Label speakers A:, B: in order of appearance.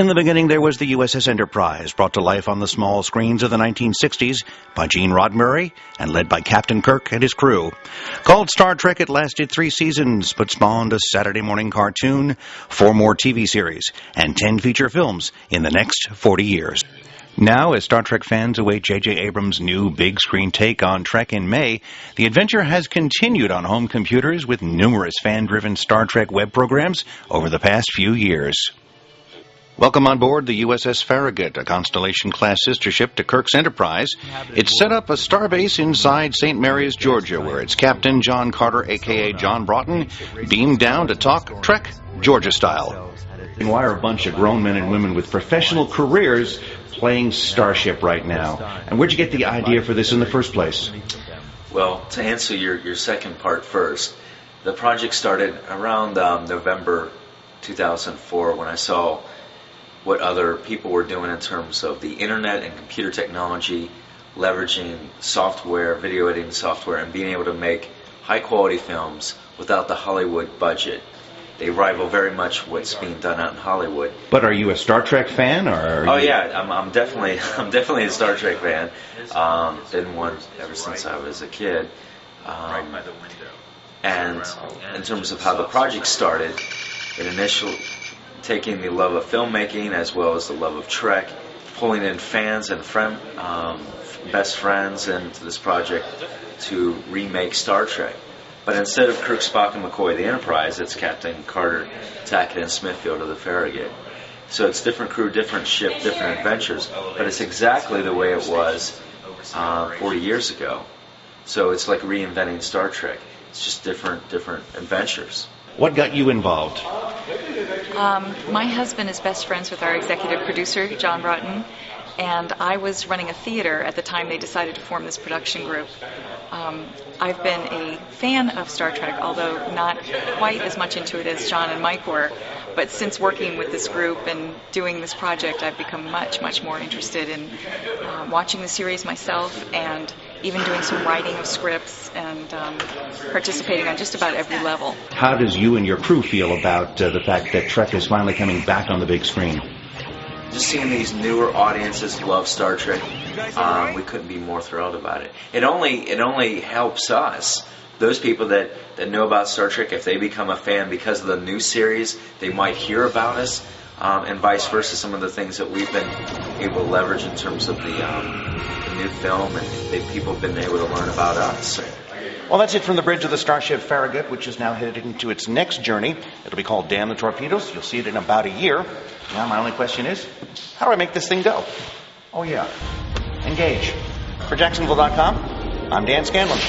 A: In the beginning, there was the USS Enterprise, brought to life on the small screens of the 1960s by Gene Roddenberry and led by Captain Kirk and his crew. Called Star Trek, it lasted 3 seasons, but spawned a Saturday morning cartoon, 4 more TV series, and 10 feature films in the next 40 years. Now, as Star Trek fans await J.J. Abrams' new big-screen take on Trek in May, the adventure has continued on home computers with numerous fan-driven Star Trek web programs over the past few years. Welcome on board the USS Farragut, a Constellation-class sister ship to Kirk's Enterprise. It's set up a starbase inside St. Mary's, Georgia, where its captain, John Carter, a.k.a. John Broughton, beamed down to talk Trek, Georgia style. And why are a bunch of grown men and women with professional careers playing Starship right now? And where'd you get the idea for this in the first place?
B: Well, to answer your second part first, the project started around November 2004 when I saw what other people were doing in terms of the internet and computer technology, leveraging software, video editing software, and being able to make high-quality films without the Hollywood budget. They rival very much what's being done out in Hollywood.
A: But are you a Star Trek fan, or?
B: I'm definitely a Star Trek fan. Been one ever since I was a kid. And in terms of how the project started, it initially taking the love of filmmaking as well as the love of Trek, pulling in fans and best friends into this project to remake Star Trek. But instead of Kirk, Spock, and McCoy, the Enterprise, it's Captain Carter, Tackett, and Smithfield of the Farragut. So it's different crew, different ship, different adventures, but it's exactly the way it was 40 years ago. So it's like reinventing Star Trek. It's just different adventures.
A: What got you involved?
C: My husband is best friends with our executive producer, John Broughton, and I was running a theater at the time they decided to form this production group. I've been a fan of Star Trek, although not quite as much into it as John and Mike were. But since working with this group and doing this project, I've become much, much more interested in watching the series myself and even doing some writing of scripts and participating on just about every level.
A: How does you and your crew feel about the fact that Trek is finally coming back on the big screen?
B: Just seeing these newer audiences love Star Trek, we couldn't be more thrilled about it. It only helps us. Those people that know about Star Trek, if they become a fan because of the new series, they might hear about us, and vice versa. Some of the things that we've been able to leverage in terms of the new film, and people have been able to learn about us.
A: Well, that's it from the bridge of the Starship Farragut, which is now headed into its next journey. It'll be called Damn the Torpedoes. You'll see it in about a year. Now, my only question is, how do I make this thing go? Oh, yeah. Engage. For Jacksonville.com, I'm Dan Scanlon.